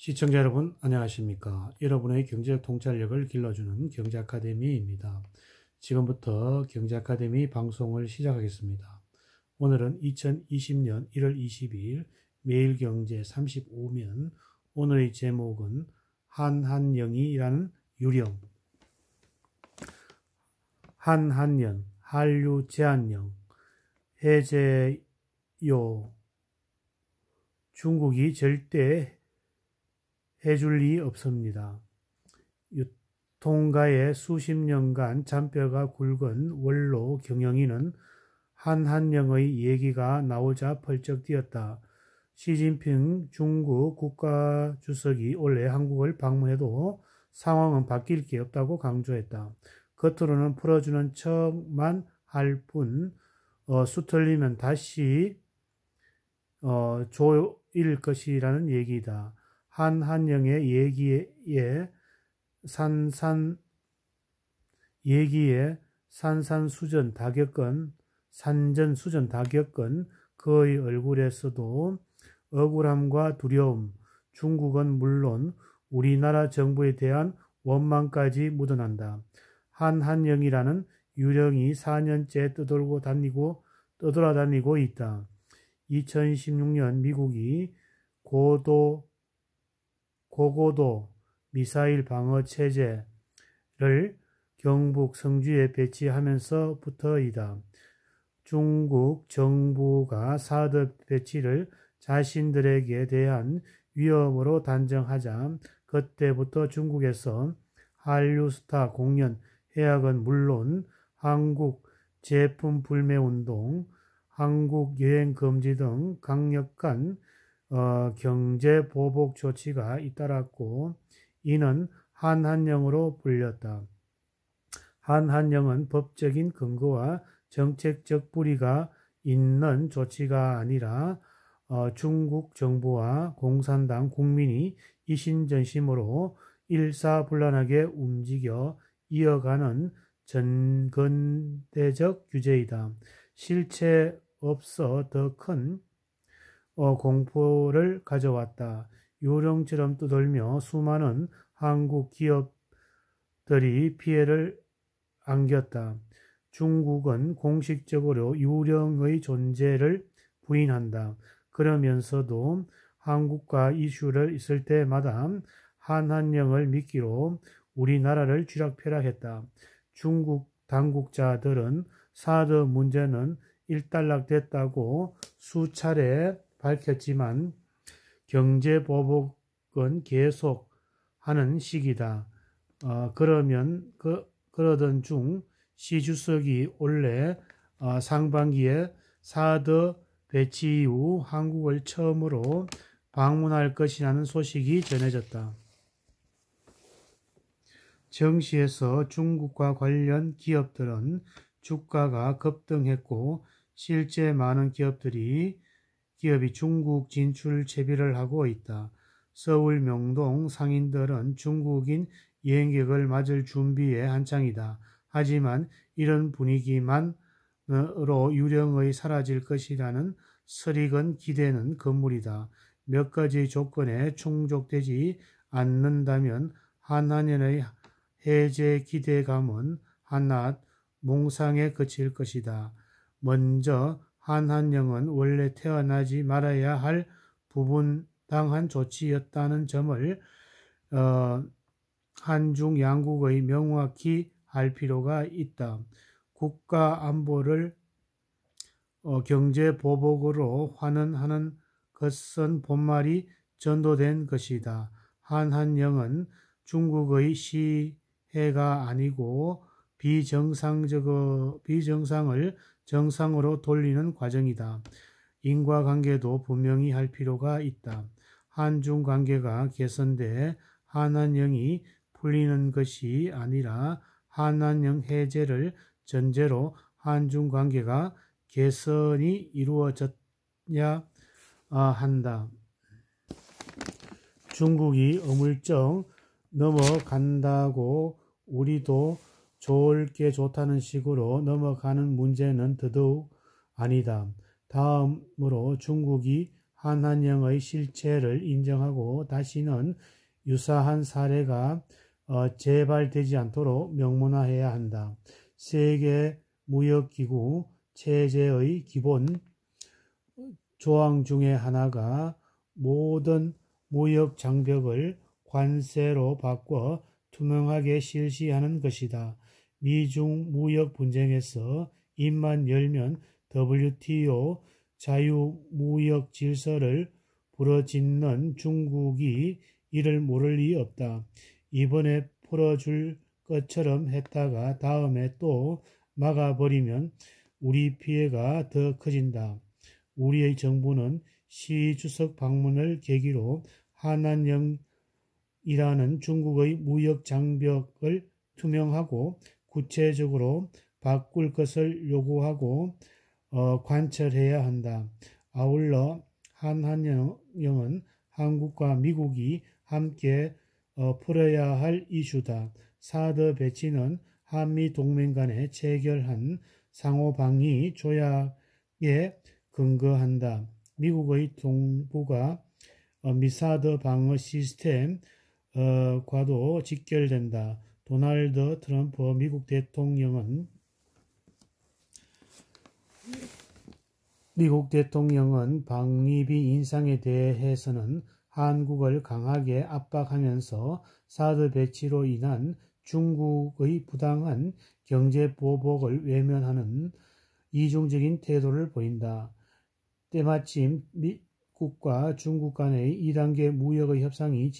시청자 여러분 안녕하십니까? 여러분의 경제적 통찰력을 길러주는 경제아카데미입니다. 지금부터 경제아카데미 방송을 시작하겠습니다. 오늘은 2020년 1월 22일 매일경제 35면 오늘의 제목은 한한령이라는 유령, 한한령, 한류 제한령, 해제요, 중국이 절대 해줄 리 없습니다. 유통가의 수십 년간 잔뼈가 굵은 원로 경영인은 한한령의 얘기가 나오자 펄쩍 뛰었다. 시진핑 중국 국가주석이 원래 한국을 방문해도 상황은 바뀔 게 없다고 강조했다. 겉으로는 풀어주는 척만 할 뿐 수틀리면 다시 조일 것이라는 얘기다. 한한령의 얘기에 산산수전 다 겪은 그의 얼굴에서도 억울함과 두려움, 중국은 물론 우리나라 정부에 대한 원망까지 묻어난다. 한한령이라는 유령이 4년째 떠돌아다니고 있다. 2016년 미국이 고고도 미사일 방어 체제를 경북 성주에 배치하면서부터이다. 중국 정부가 사드 배치를 자신들에게 대한 위험으로 단정하자 그때부터 중국에서 한류 스타 공연 해약은 물론 한국 제품 불매 운동, 한국 여행 금지 등 강력한 경제 보복 조치가 잇따랐고 이는 한한령으로 불렸다. 한한령은 법적인 근거와 정책적 뿌리가 있는 조치가 아니라 중국 정부와 공산당 국민이 이신전심으로 일사불란하게 움직여 이어가는 전근대적 규제이다. 실체 없어 더 큰 공포를 가져왔다. 유령처럼 떠돌며 수많은 한국 기업들이 피해를 안겼다. 중국은 공식적으로 유령의 존재를 부인한다. 그러면서도 한국과 이슈를 있을 때마다 한한령을 미끼로 우리나라를 쥐락펴락했다. 중국 당국자들은 사드 문제는 일단락됐다고 수차례 밝혔지만 경제보복은 계속하는 시기다. 그러던 중 시 주석이 올해 상반기에 사드 배치 이후 한국을 처음으로 방문할 것이라는 소식이 전해졌다. 정시에서 중국과 관련 기업들은 주가가 급등했고 실제 많은 기업이 중국 진출 채비를 하고 있다. 서울 명동 상인들은 중국인 여행객을 맞을 준비에 한창이다. 하지만 이런 분위기만으로 유령의 사라질 것이라는 설익은 기대는 건물이다. 몇 가지 조건에 충족되지 않는다면 한한령의 해제 기대감은 한낱 몽상에 그칠 것이다. 먼저 한한령은 원래 태어나지 말아야 할 부분당한 조치였다는 점을 한중 양국의 명확히 할 필요가 있다. 국가 안보를 경제 보복으로 환원하는 것은 본말이 전도된 것이다. 한한령은 중국의 시해가 아니고 비정상을 정상으로 돌리는 과정이다. 인과관계도 분명히 할 필요가 있다. 한중 관계가 개선돼 한한령이 풀리는 것이 아니라 한한령 해제를 전제로 한중 관계가 개선이 이루어져야 한다. 중국이 어물쩍 넘어간다고 우리도 좋을 게 좋다는 식으로 넘어가는 문제는 더더욱 아니다. 다음으로 중국이 한한령의 실체를 인정하고 다시는 유사한 사례가 재발되지 않도록 명문화해야 한다. 세계 무역기구 체제의 기본 조항 중에 하나가 모든 무역 장벽을 관세로 바꿔 투명하게 실시하는 것이다. 미중 무역 분쟁에서 입만 열면 WTO 자유무역 질서를 부러짓는 중국이 이를 모를 리 없다. 이번에 풀어줄 것처럼 했다가 다음에 또 막아버리면 우리 피해가 더 커진다. 우리의 정부는 시 주석 방문을 계기로 한한령이라는 중국의 무역 장벽을 투명하고 구체적으로 바꿀 것을 요구하고 관철해야 한다. 아울러 한한령은 한국과 미국이 함께 풀어야 할 이슈다. 사드 배치는 한미 동맹 간에 체결한 상호방위 조약에 근거한다. 미국의 동부가 미사드 방어 시스템과도 직결된다. 도널드 트럼프 미국 대통령은 방위비 인상에 대해서는 한국을 강하게 압박하면서 사드 배치로 인한 중국의 부당한 경제 보복을 외면하는 이중적인 태도를 보인다. 때마침 미국과 중국 간의 2단계 무역의 협상이